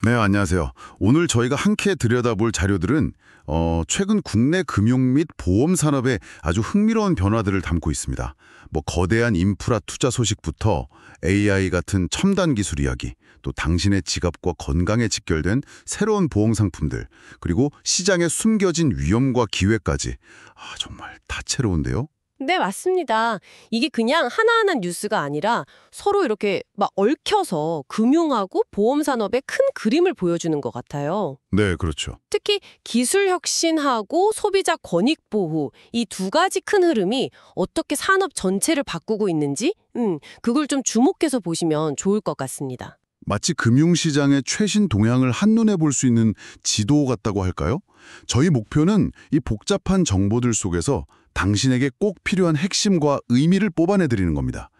네, 안녕하세요. 오늘 저희가 함께 들여다볼 자료들은 최근 국내 금융 및 보험 산업의 아주 흥미로운 변화들을 담고 있습니다. 뭐 거대한 인프라 투자 소식부터 AI 같은 첨단 기술 이야기, 또 당신의 지갑과 건강에 직결된 새로운 보험 상품들, 그리고 시장에 숨겨진 위험과 기회까지. 정말 다채로운데요? 네, 맞습니다. 이게 그냥 하나하나 뉴스가 아니라 서로 이렇게 막 얽혀서 금융하고 보험 산업의 큰 그림을 보여주는 것 같아요. 네, 그렇죠. 특히 기술 혁신하고 소비자 권익 보호 이 두 가지 큰 흐름이 어떻게 산업 전체를 바꾸고 있는지 그걸 좀 주목해서 보시면 좋을 것 같습니다. 마치 금융시장의 최신 동향을 한눈에 볼 수 있는 지도 같다고 할까요? 저희 목표는 이 복잡한 정보들 속에서 당신에게 꼭 필요한 핵심과 의미를 뽑아내드리는 겁니다.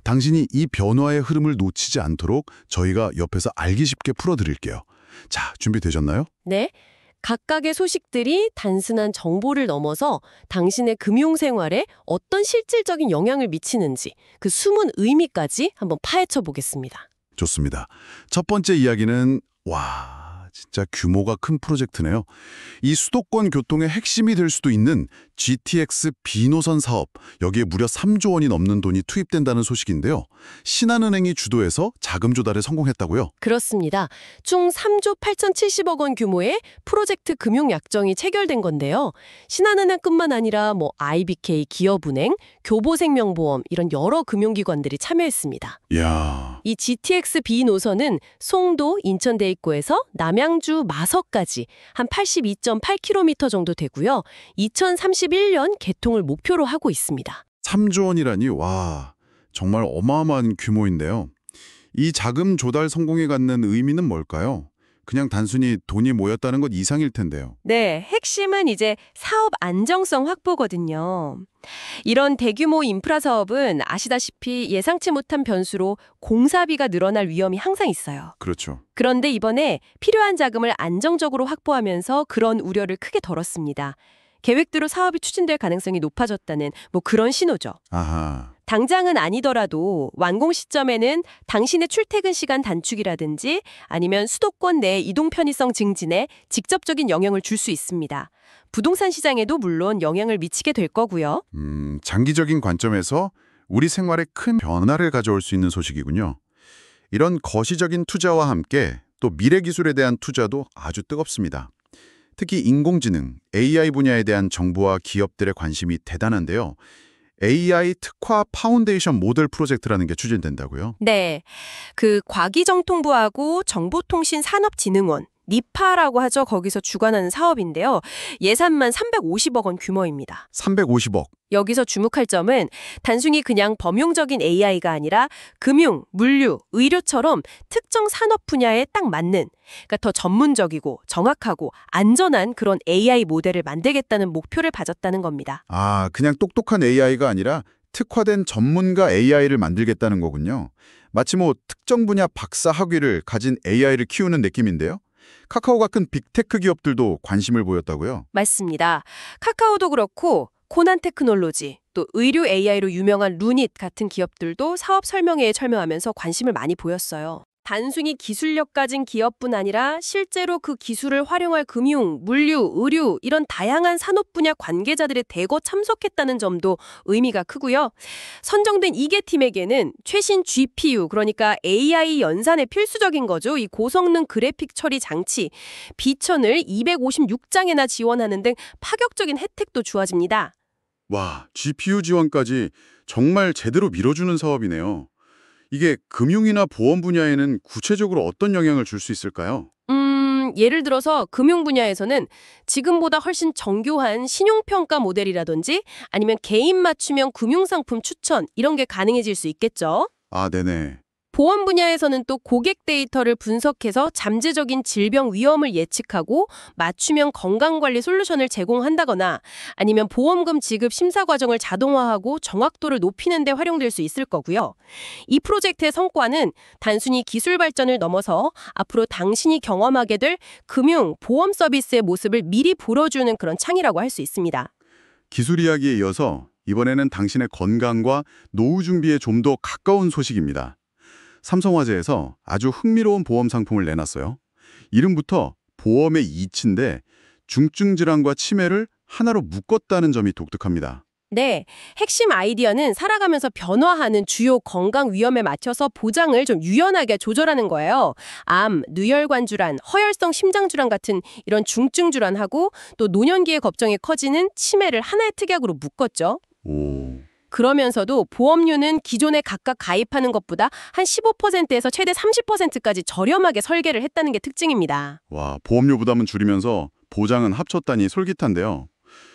당신이 이 변화의 흐름을 놓치지 않도록 저희가 옆에서 알기 쉽게 풀어드릴게요. 자, 준비되셨나요? 네. 각각의 소식들이 단순한 정보를 넘어서 당신의 금융생활에 어떤 실질적인 영향을 미치는지 그 숨은 의미까지 한번 파헤쳐 보겠습니다. 좋습니다. 첫 번째 이야기는 진짜 규모가 큰 프로젝트네요. 이 수도권 교통의 핵심이 될 수도 있는 GTX B노선 사업, 여기에 무려 3조 원이 넘는 돈이 투입된다는 소식인데요. 신한은행이 주도해서 자금 조달에 성공했다고요? 그렇습니다. 총 3조 8,070억 원 규모의 프로젝트 금융 약정이 체결된 건데요. 신한은행뿐만 아니라 IBK 기업은행, 교보생명보험 이런 여러 금융기관들이 참여했습니다. 이야, 이 GTX B 노선은 송도, 인천대입구에서 남양주, 마석까지 한 82.8km 정도 되고요. 2031년 개통을 목표로 하고 있습니다. 3조 원이라니 정말 어마어마한 규모인데요. 이 자금 조달 성공에 갖는 의미는 뭘까요? 그냥 단순히 돈이 모였다는 것 이상일 텐데요. 네, 핵심은 이제 사업 안정성 확보거든요. 이런 대규모 인프라 사업은 아시다시피 예상치 못한 변수로 공사비가 늘어날 위험이 항상 있어요. 그렇죠. 그런데 이번에 필요한 자금을 안정적으로 확보하면서 그런 우려를 크게 덜었습니다. 계획대로 사업이 추진될 가능성이 높아졌다는 그런 신호죠. 아하. 당장은 아니더라도 완공 시점에는 당신의 출퇴근 시간 단축이라든지 아니면 수도권 내 이동 편의성 증진에 직접적인 영향을 줄 수 있습니다. 부동산 시장에도 물론 영향을 미치게 될 거고요. 장기적인 관점에서 우리 생활에 큰 변화를 가져올 수 있는 소식이군요. 이런 거시적인 투자와 함께 또 미래 기술에 대한 투자도 아주 뜨겁습니다. 특히 인공지능, AI 분야에 대한 정부와 기업들의 관심이 대단한데요. AI 특화 파운데이션 모델 프로젝트라는 게 추진된다고요? 네, 그 과기정통부하고 정보통신산업진흥원 니파라고 하죠. 거기서 주관하는 사업인데요. 예산만 350억 원 규모입니다. 350억. 여기서 주목할 점은 단순히 그냥 범용적인 AI가 아니라 금융, 물류, 의료처럼 특정 산업 분야에 딱 맞는, 그러니까 더 전문적이고 정확하고 안전한 그런 AI 모델을 만들겠다는 목표를 가졌다는 겁니다. 그냥 똑똑한 AI가 아니라 특화된 전문가 AI를 만들겠다는 거군요. 마치 특정 분야 박사 학위를 가진 AI를 키우는 느낌인데요. 카카오가 큰 빅테크 기업들도 관심을 보였다고요? 맞습니다. 카카오도 그렇고 코난테크놀로지, 또 의료 AI로 유명한 루닛 같은 기업들도 사업 설명회에 참여하면서 관심을 많이 보였어요. 단순히 기술력 가진 기업뿐 아니라 실제로 그 기술을 활용할 금융, 물류, 의료 이런 다양한 산업 분야 관계자들이 대거 참석했다는 점도 의미가 크고요. 선정된 2개 팀에게는 최신 GPU, 그러니까 AI 연산에 필수적인 거죠. 이 고성능 그래픽 처리 장치, 비천을 256장이나 지원하는 등 파격적인 혜택도 주어집니다. GPU 지원까지 정말 제대로 밀어주는 사업이네요. 이게 금융이나 보험 분야에는 구체적으로 어떤 영향을 줄 수 있을까요? 예를 들어서 금융 분야에서는 지금보다 훨씬 정교한 신용평가 모델이라든지 아니면 개인 맞춤형 금융상품 추천 이런 게 가능해질 수 있겠죠. 네네. 보험 분야에서는 또 고객 데이터를 분석해서 잠재적인 질병 위험을 예측하고 맞춤형 건강관리 솔루션을 제공한다거나 아니면 보험금 지급 심사 과정을 자동화하고 정확도를 높이는 데 활용될 수 있을 거고요. 이 프로젝트의 성과는 단순히 기술 발전을 넘어서 앞으로 당신이 경험하게 될 금융, 보험 서비스의 모습을 미리 보여주는 그런 창이라고 할 수 있습니다. 기술 이야기에 이어서 이번에는 당신의 건강과 노후 준비에 좀 더 가까운 소식입니다. 삼성화재에서 아주 흥미로운 보험 상품을 내놨어요. 이름부터 보험의 이치인데 중증 질환과 치매를 하나로 묶었다는 점이 독특합니다. 네, 핵심 아이디어는 살아가면서 변화하는 주요 건강 위험에 맞춰서 보장을 좀 유연하게 조절하는 거예요. 암, 뇌혈관 질환, 허혈성 심장 질환 같은 이런 중증 질환하고 또 노년기에 걱정이 커지는 치매를 하나의 특약으로 묶었죠. 오, 그러면서도 보험료는 기존에 각각 가입하는 것보다 한 15%에서 최대 30%까지 저렴하게 설계를 했다는 게 특징입니다. 와, 보험료 부담은 줄이면서 보장은 합쳤다니 솔깃한데요.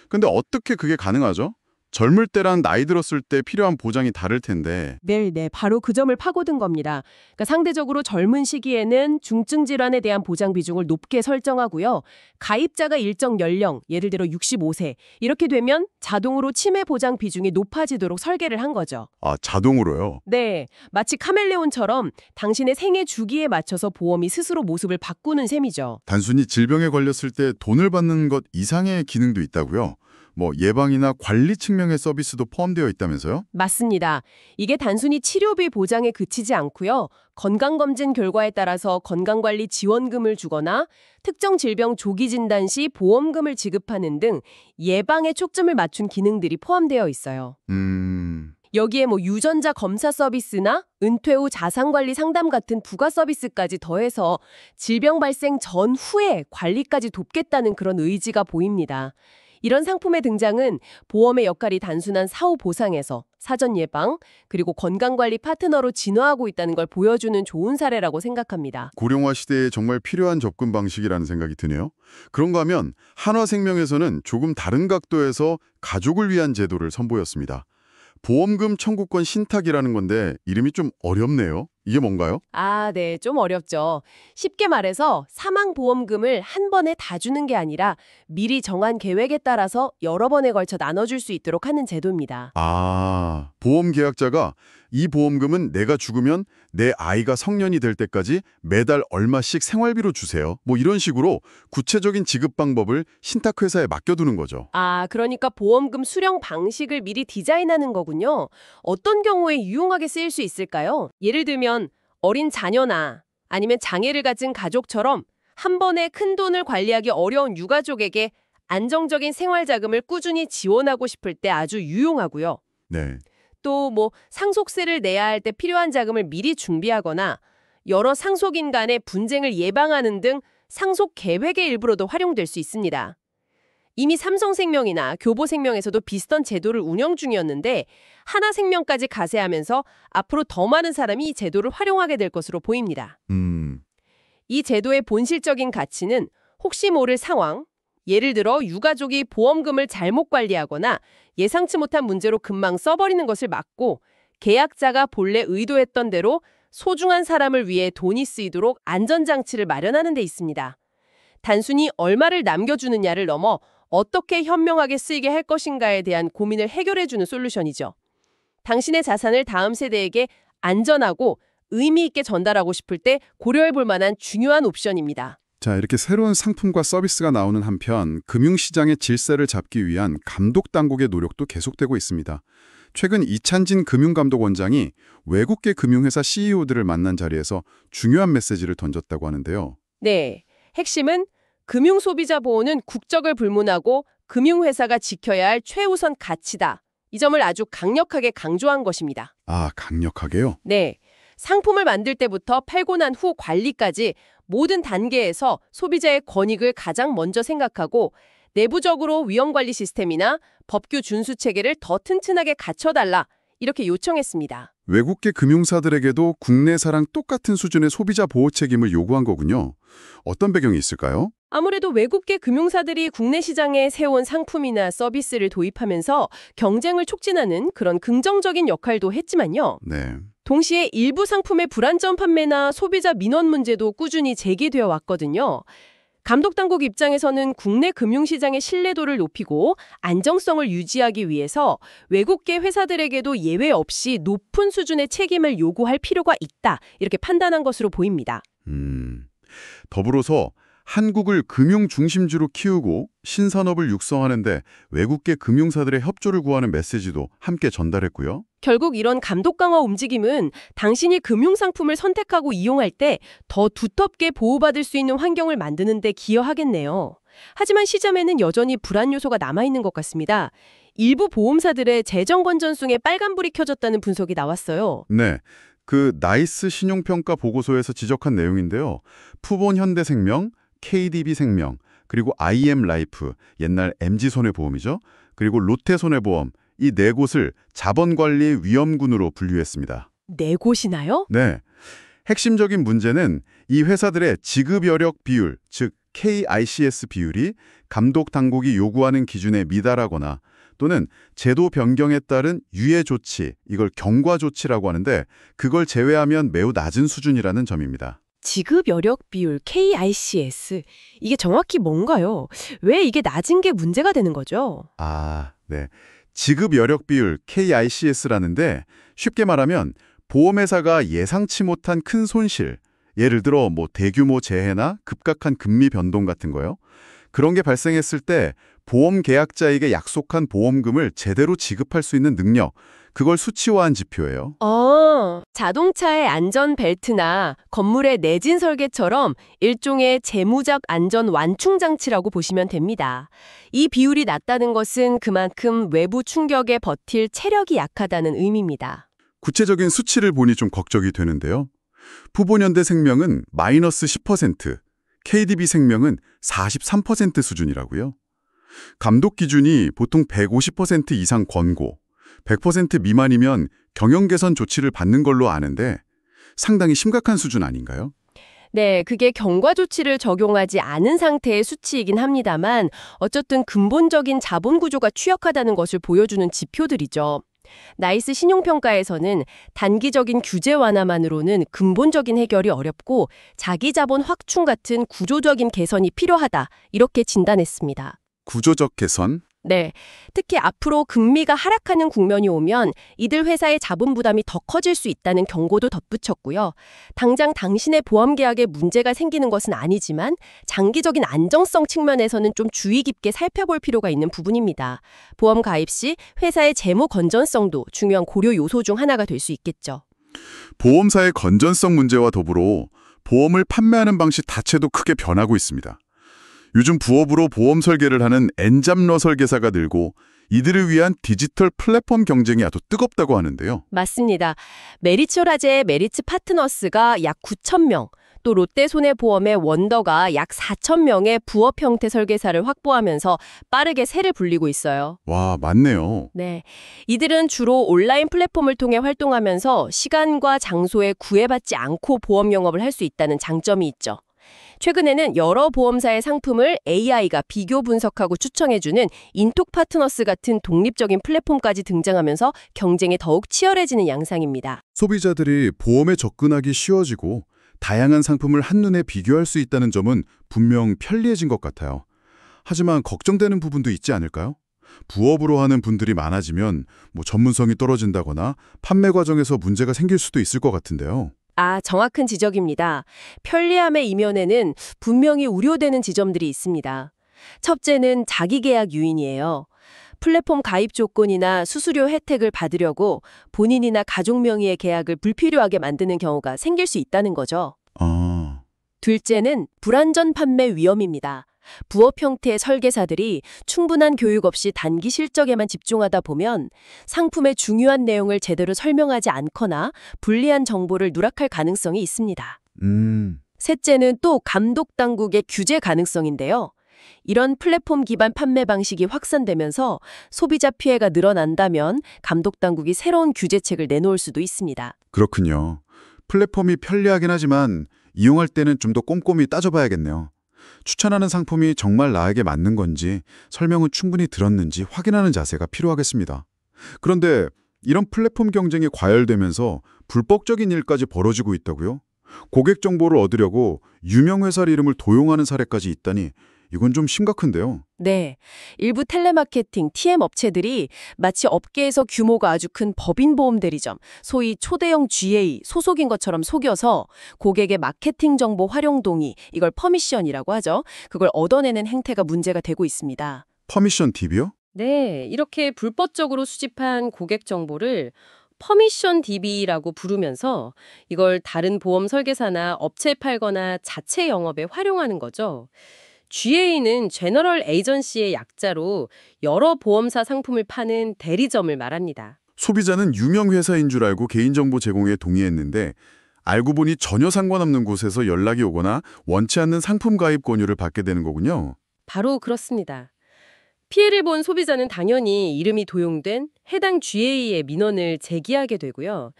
근데 어떻게 그게 가능하죠? 젊을 때랑 나이 들었을 때 필요한 보장이 다를 텐데. 네, 바로 그 점을 파고든 겁니다. 그러니까 상대적으로 젊은 시기에는 중증 질환에 대한 보장 비중을 높게 설정하고요. 가입자가 일정 연령, 예를 들어 65세, 이렇게 되면 자동으로 치매 보장 비중이 높아지도록 설계를 한 거죠. 아, 자동으로요? 네, 마치 카멜레온처럼 당신의 생애 주기에 맞춰서 보험이 스스로 모습을 바꾸는 셈이죠. 단순히 질병에 걸렸을 때 돈을 받는 것 이상의 기능도 있다고요? 뭐 예방이나 관리 측면의 서비스도 포함되어 있다면서요? 맞습니다. 이게 단순히 치료비 보장에 그치지 않고요. 건강검진 결과에 따라서 건강관리 지원금을 주거나 특정 질병 조기 진단 시 보험금을 지급하는 등 예방에 초점을 맞춘 기능들이 포함되어 있어요. 여기에 뭐 유전자 검사 서비스나 은퇴 후 자산관리 상담 같은 부가 서비스까지 더해서 질병 발생 전후에 관리까지 돕겠다는 그런 의지가 보입니다. 이런 상품의 등장은 보험의 역할이 단순한 사후 보상에서 사전 예방, 그리고 건강관리 파트너로 진화하고 있다는 걸 보여주는 좋은 사례라고 생각합니다. 고령화 시대에 정말 필요한 접근 방식이라는 생각이 드네요. 그런가 하면 한화생명에서는 조금 다른 각도에서 가족을 위한 제도를 선보였습니다. 보험금 청구권 신탁이라는 건데 이름이 좀 어렵네요. 이게 뭔가요? 네, 좀 어렵죠. 쉽게 말해서 사망보험금을 한 번에 다 주는 게 아니라 미리 정한 계획에 따라서 여러 번에 걸쳐 나눠줄 수 있도록 하는 제도입니다. 아, 보험 계약자가 이 보험금은 내가 죽으면 내 아이가 성년이 될 때까지 매달 얼마씩 생활비로 주세요. 뭐 이런 식으로 구체적인 지급 방법을 신탁회사에 맡겨두는 거죠. 그러니까 보험금 수령 방식을 미리 디자인하는 거군요. 어떤 경우에 유용하게 쓰일 수 있을까요? 예를 들면 어린 자녀나 아니면 장애를 가진 가족처럼 한 번에 큰 돈을 관리하기 어려운 유가족에게 안정적인 생활 자금을 꾸준히 지원하고 싶을 때 아주 유용하고요. 네. 또 뭐 상속세를 내야 할 때 필요한 자금을 미리 준비하거나 여러 상속인 간의 분쟁을 예방하는 등 상속 계획의 일부로도 활용될 수 있습니다. 이미 삼성생명이나 교보생명에서도 비슷한 제도를 운영 중이었는데 하나생명까지 가세하면서 앞으로 더 많은 사람이 이 제도를 활용하게 될 것으로 보입니다. 이 제도의 본질적인 가치는 혹시 모를 상황, 예를 들어 유가족이 보험금을 잘못 관리하거나 예상치 못한 문제로 금방 써버리는 것을 막고 계약자가 본래 의도했던 대로 소중한 사람을 위해 돈이 쓰이도록 안전장치를 마련하는 데 있습니다. 단순히 얼마를 남겨주느냐를 넘어 어떻게 현명하게 쓰이게 할 것인가에 대한 고민을 해결해주는 솔루션이죠. 당신의 자산을 다음 세대에게 안전하고 의미 있게 전달하고 싶을 때 고려해볼 만한 중요한 옵션입니다. 자, 이렇게 새로운 상품과 서비스가 나오는 한편 금융시장의 질서를 잡기 위한 감독 당국의 노력도 계속되고 있습니다. 최근 이찬진 금융감독원장이 외국계 금융회사 CEO들을 만난 자리에서 중요한 메시지를 던졌다고 하는데요. 네, 핵심은 금융소비자 보호는 국적을 불문하고 금융회사가 지켜야 할 최우선 가치다. 이 점을 아주 강력하게 강조한 것입니다. 아, 강력하게요? 네, 상품을 만들 때부터 팔고 난 후 관리까지 모든 단계에서 소비자의 권익을 가장 먼저 생각하고 내부적으로 위험관리 시스템이나 법규 준수 체계를 더 튼튼하게 갖춰달라 이렇게 요청했습니다. 외국계 금융사들에게도 국내사랑 똑같은 수준의 소비자 보호 책임을 요구한 거군요. 어떤 배경이 있을까요? 아무래도 외국계 금융사들이 국내 시장에 세운 상품이나 서비스를 도입하면서 경쟁을 촉진하는 그런 긍정적인 역할도 했지만요. 네. 동시에 일부 상품의 불안전 판매나 소비자 민원 문제도 꾸준히 제기되어 왔거든요. 감독당국 입장에서는 국내 금융시장의 신뢰도를 높이고 안정성을 유지하기 위해서 외국계 회사들에게도 예외 없이 높은 수준의 책임을 요구할 필요가 있다. 이렇게 판단한 것으로 보입니다. 더불어서 한국을 금융 중심지로 키우고 신산업을 육성하는데 외국계 금융사들의 협조를 구하는 메시지도 함께 전달했고요. 결국 이런 감독 강화 움직임은 당신이 금융상품을 선택하고 이용할 때 더 두텁게 보호받을 수 있는 환경을 만드는 데 기여하겠네요. 하지만 시점에는 여전히 불안 요소가 남아있는 것 같습니다. 일부 보험사들의 재정 건전성에 빨간불이 켜졌다는 분석이 나왔어요. 네, 그 나이스 신용평가 보고서에서 지적한 내용인데요. 푸본현대생명, KDB생명, 그리고 IM라이프, 옛날 MG손해보험이죠. 그리고 롯데손해보험, 이 네 곳을 자본관리 위험군으로 분류했습니다. 네 곳이나요? 네, 핵심적인 문제는 이 회사들의 지급여력 비율, 즉 KICS 비율이 감독 당국이 요구하는 기준에 미달하거나 또는 제도 변경에 따른 유예 조치, 이걸 경과 조치라고 하는데 그걸 제외하면 매우 낮은 수준이라는 점입니다. 지급 여력 비율 KICS. 이게 정확히 뭔가요? 왜 이게 낮은 게 문제가 되는 거죠? 네. 지급 여력 비율 KICS라는데 쉽게 말하면 보험회사가 예상치 못한 큰 손실, 예를 들어 대규모 재해나 급격한 금리 변동 같은 거요. 그런 게 발생했을 때 보험 계약자에게 약속한 보험금을 제대로 지급할 수 있는 능력, 그걸 수치화한 지표예요. 자동차의 안전벨트나 건물의 내진 설계처럼 일종의 재무적 안전 완충 장치라고 보시면 됩니다. 이 비율이 낮다는 것은 그만큼 외부 충격에 버틸 체력이 약하다는 의미입니다. 구체적인 수치를 보니 좀 걱정이 되는데요. 푸본현대생명은 마이너스 10%, KDB생명은 43% 수준이라고요. 감독 기준이 보통 150% 이상 권고, 100% 미만이면 경영 개선 조치를 받는 걸로 아는데 상당히 심각한 수준 아닌가요? 네, 그게 경과 조치를 적용하지 않은 상태의 수치이긴 합니다만 어쨌든 근본적인 자본 구조가 취약하다는 것을 보여주는 지표들이죠. 나이스 신용평가에서는 단기적인 규제 완화만으로는 근본적인 해결이 어렵고 자기 자본 확충 같은 구조적인 개선이 필요하다, 이렇게 진단했습니다. 구조적 개선? 네, 특히 앞으로 금리가 하락하는 국면이 오면 이들 회사의 자본 부담이 더 커질 수 있다는 경고도 덧붙였고요. 당장 당신의 보험 계약에 문제가 생기는 것은 아니지만 장기적인 안정성 측면에서는 좀 주의 깊게 살펴볼 필요가 있는 부분입니다. 보험 가입 시 회사의 재무 건전성도 중요한 고려 요소 중 하나가 될 수 있겠죠. 보험사의 건전성 문제와 더불어 보험을 판매하는 방식 자체도 크게 변하고 있습니다. 요즘 부업으로 보험 설계를 하는 엔잡러 설계사가 늘고 이들을 위한 디지털 플랫폼 경쟁이 아주 뜨겁다고 하는데요. 맞습니다. 메리츠라제의 메리츠 파트너스가 약 9,000명, 또 롯데손해보험의 원더가 약 4,000명의 부업 형태 설계사를 확보하면서 빠르게 새를 불리고 있어요. 와, 맞네요. 네, 이들은 주로 온라인 플랫폼을 통해 활동하면서 시간과 장소에 구애받지 않고 보험 영업을 할 수 있다는 장점이 있죠. 최근에는 여러 보험사의 상품을 AI가 비교 분석하고 추천해주는 인톡 파트너스 같은 독립적인 플랫폼까지 등장하면서 경쟁이 더욱 치열해지는 양상입니다. 소비자들이 보험에 접근하기 쉬워지고 다양한 상품을 한눈에 비교할 수 있다는 점은 분명 편리해진 것 같아요. 하지만 걱정되는 부분도 있지 않을까요? 부업으로 하는 분들이 많아지면 전문성이 떨어진다거나 판매 과정에서 문제가 생길 수도 있을 것 같은데요. 정확한 지적입니다. 편리함의 이면에는 분명히 우려되는 지점들이 있습니다. 첫째는 자기계약 유인이에요. 플랫폼 가입 조건이나 수수료 혜택을 받으려고 본인이나 가족 명의의 계약을 불필요하게 만드는 경우가 생길 수 있다는 거죠. 둘째는 불안전 판매 위험입니다. 부업 형태의 설계사들이 충분한 교육 없이 단기 실적에만 집중하다 보면 상품의 중요한 내용을 제대로 설명하지 않거나 불리한 정보를 누락할 가능성이 있습니다. 셋째는 또 감독 당국의 규제 가능성인데요. 이런 플랫폼 기반 판매 방식이 확산되면서 소비자 피해가 늘어난다면 감독 당국이 새로운 규제책을 내놓을 수도 있습니다. 그렇군요. 플랫폼이 편리하긴 하지만 이용할 때는 좀 더 꼼꼼히 따져봐야겠네요. 추천하는 상품이 정말 나에게 맞는 건지 설명은 충분히 들었는지 확인하는 자세가 필요하겠습니다. 그런데 이런 플랫폼 경쟁이 과열되면서 불법적인 일까지 벌어지고 있다고요? 고객 정보를 얻으려고 유명 회사 이름을 도용하는 사례까지 있다니 이건 좀 심각한데요. 네. 일부 텔레마케팅, TM 업체들이 마치 업계에서 규모가 아주 큰 법인보험 대리점, 소위 초대형 GA 소속인 것처럼 속여서 고객의 마케팅 정보 활용 동의, 이걸 퍼미션이라고 하죠. 그걸 얻어내는 행태가 문제가 되고 있습니다. 퍼미션 팁이요? 네, 이렇게 불법적으로 수집한 고객 정보를 퍼미션 DB라고 부르면서 이걸 다른 보험 설계사나 업체에 팔거나 자체 영업에 활용하는 거죠. GA는 제너럴 에이전시의 약자로 여러 보험사 상품을 파는 대리점을 말합니다. 소비자는 유명 회사인 줄 알고 개인정보 제공에 동의했는데 알고 보니 전혀 상관없는 곳에서 연락이 오거나 원치 않는 상품 가입 권유를 받게 되는 거군요. 바로 그렇습니다. 피해를 본 소비자는 당연히 이름이 도용된 해당 GA의 민원을 제기하게 되고요.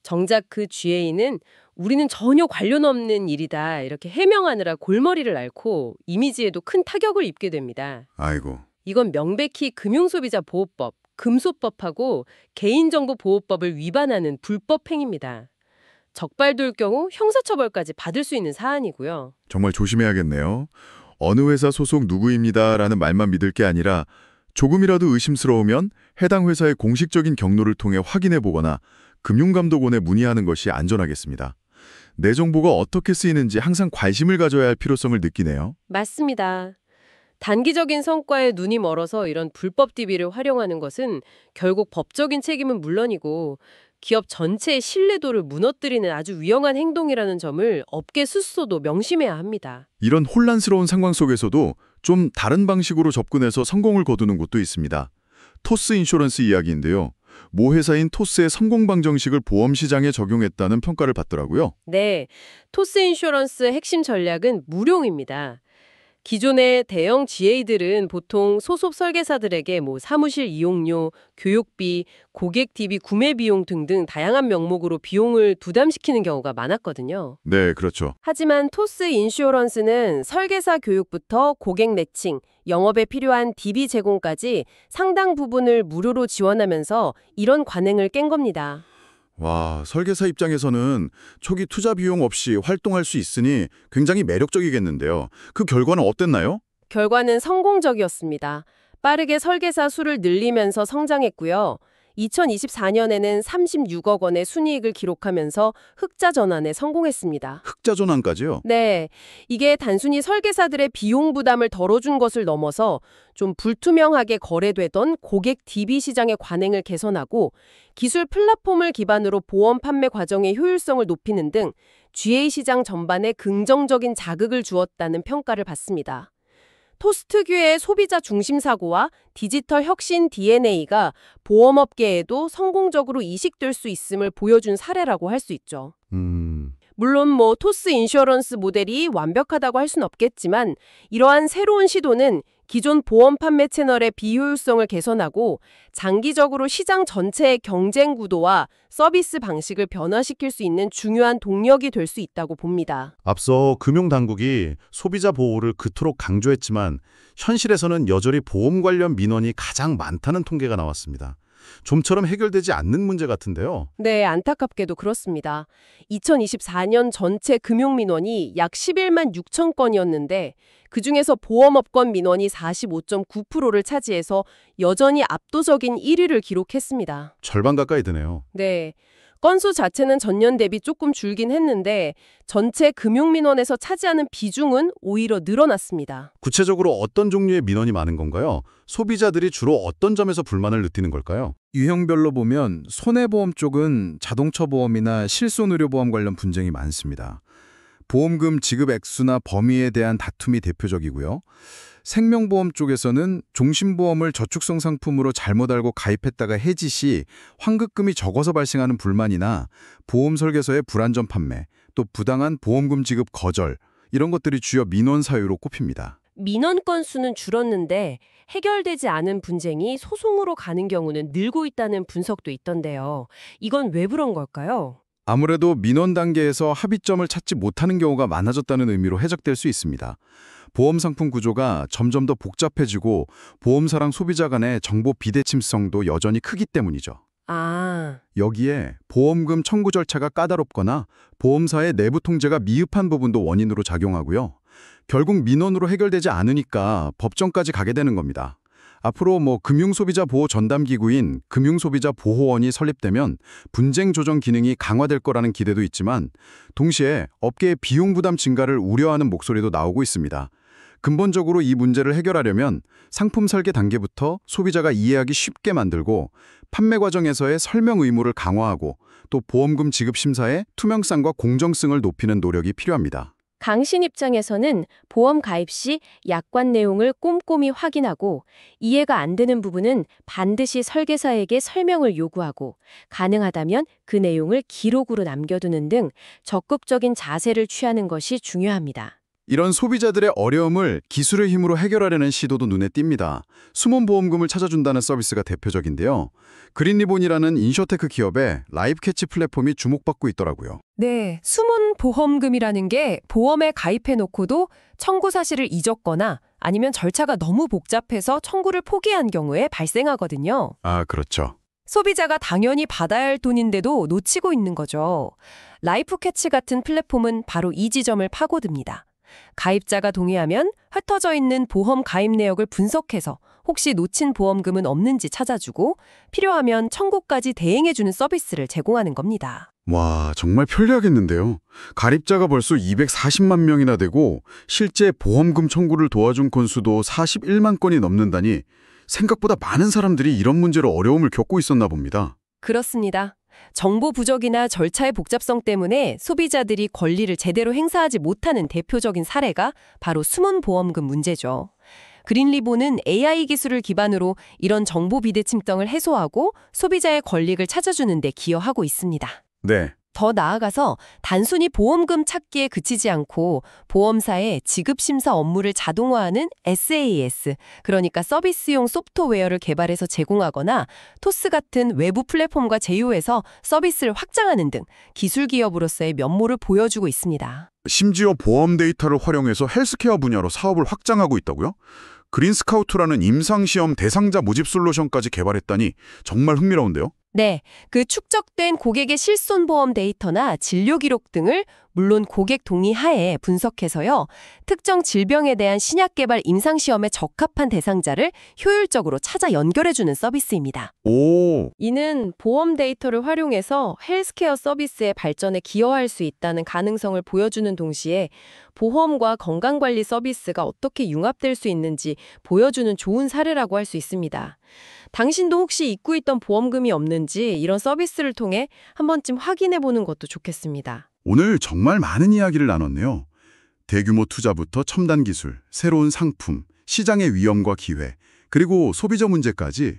정작 그 GA는 우리는 전혀 관련 없는 일이다 이렇게 해명하느라 골머리를 앓고 이미지에도 큰 타격을 입게 됩니다. 아이고. 이건 명백히 금융소비자보호법, 금소법하고 개인정보보호법을 위반하는 불법 행위입니다. 적발될 경우 형사처벌까지 받을 수 있는 사안이고요. 정말 조심해야겠네요. 어느 회사 소속 누구입니다라는 말만 믿을 게 아니라 조금이라도 의심스러우면 해당 회사의 공식적인 경로를 통해 확인해 보거나 금융감독원에 문의하는 것이 안전하겠습니다. 내 정보가 어떻게 쓰이는지 항상 관심을 가져야 할 필요성을 느끼네요. 맞습니다. 단기적인 성과에 눈이 멀어서 이런 불법 DB를 활용하는 것은 결국 법적인 책임은 물론이고 기업 전체의 신뢰도를 무너뜨리는 아주 위험한 행동이라는 점을 업계 스스로도 명심해야 합니다. 이런 혼란스러운 상황 속에서도 좀 다른 방식으로 접근해서 성공을 거두는 곳도 있습니다. 토스 인쇼런스 이야기인데요. 모 회사인 토스의 성공 방정식을 보험 시장에 적용했다는 평가를 받더라고요. 네, 토스 인슈런스의 핵심 전략은 무료입니다. 기존의 대형 GA들은 보통 소속 설계사들에게 사무실 이용료, 교육비, 고객 DB 구매 비용 등등 다양한 명목으로 비용을 부담시키는 경우가 많았거든요. 네, 그렇죠. 하지만 토스 인슈어런스는 설계사 교육부터 고객 매칭, 영업에 필요한 DB 제공까지 상당 부분을 무료로 지원하면서 이런 관행을 깬 겁니다. 와, 설계사 입장에서는 초기 투자 비용 없이 활동할 수 있으니 굉장히 매력적이겠는데요. 그 결과는 어땠나요? 결과는 성공적이었습니다. 빠르게 설계사 수를 늘리면서 성장했고요. 2024년에는 36억 원의 순이익을 기록하면서 흑자 전환에 성공했습니다. 흑자 전환까지요? 네, 이게 단순히 설계사들의 비용 부담을 덜어준 것을 넘어서 좀 불투명하게 거래되던 고객 DB 시장의 관행을 개선하고 기술 플랫폼을 기반으로 보험 판매 과정의 효율성을 높이는 등 GA 시장 전반에 긍정적인 자극을 주었다는 평가를 받습니다. 토스 특유의 소비자 중심 사고와 디지털 혁신 DNA가 보험업계에도 성공적으로 이식될 수 있음을 보여준 사례라고 할 수 있죠. 물론 토스 인슈어런스 모델이 완벽하다고 할 순 없겠지만 이러한 새로운 시도는 기존 보험 판매 채널의 비효율성을 개선하고 장기적으로 시장 전체의 경쟁 구도와 서비스 방식을 변화시킬 수 있는 중요한 동력이 될 수 있다고 봅니다. 앞서 금융당국이 소비자 보호를 그토록 강조했지만 현실에서는 여전히 보험 관련 민원이 가장 많다는 통계가 나왔습니다. 좀처럼 해결되지 않는 문제 같은데요. 네, 안타깝게도 그렇습니다. 2024년 전체 금융민원이 약 11만 6천 건이었는데 그중에서 보험업권 민원이 45.9%를 차지해서 여전히 압도적인 1위를 기록했습니다. 절반 가까이 되네요. 네. 건수 자체는 전년 대비 조금 줄긴 했는데 전체 금융민원에서 차지하는 비중은 오히려 늘어났습니다. 구체적으로 어떤 종류의 민원이 많은 건가요? 소비자들이 주로 어떤 점에서 불만을 느끼는 걸까요? 유형별로 보면 손해보험 쪽은 자동차 보험이나 실손의료보험 관련 분쟁이 많습니다. 보험금 지급 액수나 범위에 대한 다툼이 대표적이고요. 생명보험 쪽에서는 종신보험을 저축성 상품으로 잘못 알고 가입했다가 해지 시 환급금이 적어서 발생하는 불만이나 보험 설계서의 불안전 판매, 또 부당한 보험금 지급 거절, 이런 것들이 주요 민원 사유로 꼽힙니다. 민원 건수는 줄었는데 해결되지 않은 분쟁이 소송으로 가는 경우는 늘고 있다는 분석도 있던데요. 이건 왜 그런 걸까요? 아무래도 민원 단계에서 합의점을 찾지 못하는 경우가 많아졌다는 의미로 해석될 수 있습니다. 보험 상품 구조가 점점 더 복잡해지고 보험사랑 소비자 간의 정보 비대칭성도 여전히 크기 때문이죠. 아, 여기에 보험금 청구 절차가 까다롭거나 보험사의 내부 통제가 미흡한 부분도 원인으로 작용하고요. 결국 민원으로 해결되지 않으니까 법정까지 가게 되는 겁니다. 앞으로 금융소비자 보호 전담기구인 금융소비자보호원이 설립되면 분쟁 조정 기능이 강화될 거라는 기대도 있지만 동시에 업계의 비용 부담 증가를 우려하는 목소리도 나오고 있습니다. 근본적으로 이 문제를 해결하려면 상품 설계 단계부터 소비자가 이해하기 쉽게 만들고 판매 과정에서의 설명 의무를 강화하고 또 보험금 지급 심사의 투명성과 공정성을 높이는 노력이 필요합니다. 강신 입장에서는 보험 가입 시 약관 내용을 꼼꼼히 확인하고 이해가 안 되는 부분은 반드시 설계사에게 설명을 요구하고 가능하다면 그 내용을 기록으로 남겨두는 등 적극적인 자세를 취하는 것이 중요합니다. 이런 소비자들의 어려움을 기술의 힘으로 해결하려는 시도도 눈에 띕니다. 숨은 보험금을 찾아준다는 서비스가 대표적인데요. 그린리본이라는 인셔테크 기업의 라이프 캐치 플랫폼이 주목받고 있더라고요. 네, 숨은 보험금이라는 게 보험에 가입해놓고도 청구 사실을 잊었거나 아니면 절차가 너무 복잡해서 청구를 포기한 경우에 발생하거든요. 아, 그렇죠. 소비자가 당연히 받아야 할 돈인데도 놓치고 있는 거죠. 라이프 캐치 같은 플랫폼은 바로 이 지점을 파고듭니다. 가입자가 동의하면 흩어져 있는 보험 가입 내역을 분석해서 혹시 놓친 보험금은 없는지 찾아주고 필요하면 청구까지 대행해주는 서비스를 제공하는 겁니다. 와, 정말 편리하겠는데요. 가입자가 벌써 240만 명이나 되고 실제 보험금 청구를 도와준 건수도 41만 건이 넘는다니 생각보다 많은 사람들이 이런 문제로 어려움을 겪고 있었나 봅니다. 그렇습니다. 정보 부족이나 절차의 복잡성 때문에 소비자들이 권리를 제대로 행사하지 못하는 대표적인 사례가 바로 숨은 보험금 문제죠. 그린리본은 AI 기술을 기반으로 이런 정보 비대칭 등을 해소하고 소비자의 권리를 찾아주는 데 기여하고 있습니다. 네. 더 나아가서 단순히 보험금 찾기에 그치지 않고 보험사의 지급심사 업무를 자동화하는 SaaS, 그러니까 서비스용 소프트웨어를 개발해서 제공하거나 토스 같은 외부 플랫폼과 제휴해서 서비스를 확장하는 등 기술 기업으로서의 면모를 보여주고 있습니다. 심지어 보험 데이터를 활용해서 헬스케어 분야로 사업을 확장하고 있다고요? 그린스카우트라는 임상시험 대상자 모집 솔루션까지 개발했다니 정말 흥미로운데요? 네, 그 축적된 고객의 실손보험 데이터나 진료 기록 등을 물론 고객 동의 하에 분석해서요. 특정 질병에 대한 신약 개발 임상시험에 적합한 대상자를 효율적으로 찾아 연결해주는 서비스입니다. 오, 이는 보험 데이터를 활용해서 헬스케어 서비스의 발전에 기여할 수 있다는 가능성을 보여주는 동시에 보험과 건강관리 서비스가 어떻게 융합될 수 있는지 보여주는 좋은 사례라고 할 수 있습니다. 당신도 혹시 잊고 있던 보험금이 없는지 이런 서비스를 통해 한 번쯤 확인해 보는 것도 좋겠습니다. 오늘 정말 많은 이야기를 나눴네요. 대규모 투자부터 첨단 기술, 새로운 상품, 시장의 위험과 기회, 그리고 소비자 문제까지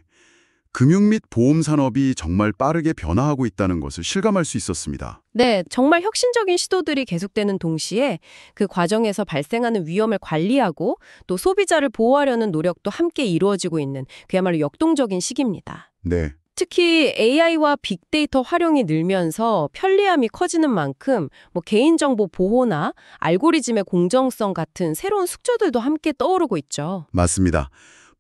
금융 및 보험 산업이 정말 빠르게 변화하고 있다는 것을 실감할 수 있었습니다. 네, 정말 혁신적인 시도들이 계속되는 동시에 그 과정에서 발생하는 위험을 관리하고 또 소비자를 보호하려는 노력도 함께 이루어지고 있는 그야말로 역동적인 시기입니다. 네. 특히 AI와 빅데이터 활용이 늘면서 편리함이 커지는 만큼 개인정보 보호나 알고리즘의 공정성 같은 새로운 숙제들도 함께 떠오르고 있죠. 맞습니다.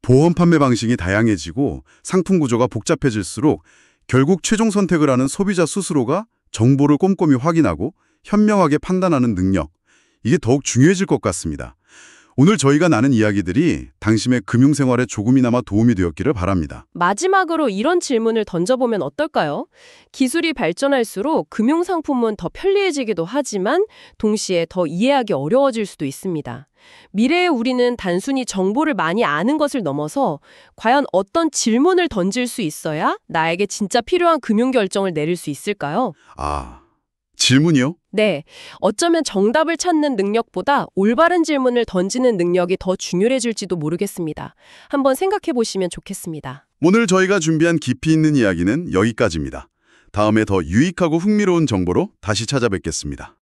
보험 판매 방식이 다양해지고 상품 구조가 복잡해질수록 결국 최종 선택을 하는 소비자 스스로가 정보를 꼼꼼히 확인하고 현명하게 판단하는 능력, 이게 더욱 중요해질 것 같습니다. 오늘 저희가 나눈 이야기들이 당신의 금융생활에 조금이나마 도움이 되었기를 바랍니다. 마지막으로 이런 질문을 던져보면 어떨까요? 기술이 발전할수록 금융상품은 더 편리해지기도 하지만 동시에 더 이해하기 어려워질 수도 있습니다. 미래의 우리는 단순히 정보를 많이 아는 것을 넘어서 과연 어떤 질문을 던질 수 있어야 나에게 진짜 필요한 금융결정을 내릴 수 있을까요? 아, 질문이요? 네, 어쩌면 정답을 찾는 능력보다 올바른 질문을 던지는 능력이 더 중요해질지도 모르겠습니다. 한번 생각해 보시면 좋겠습니다. 오늘 저희가 준비한 깊이 있는 이야기는 여기까지입니다. 다음에 더 유익하고 흥미로운 정보로 다시 찾아뵙겠습니다.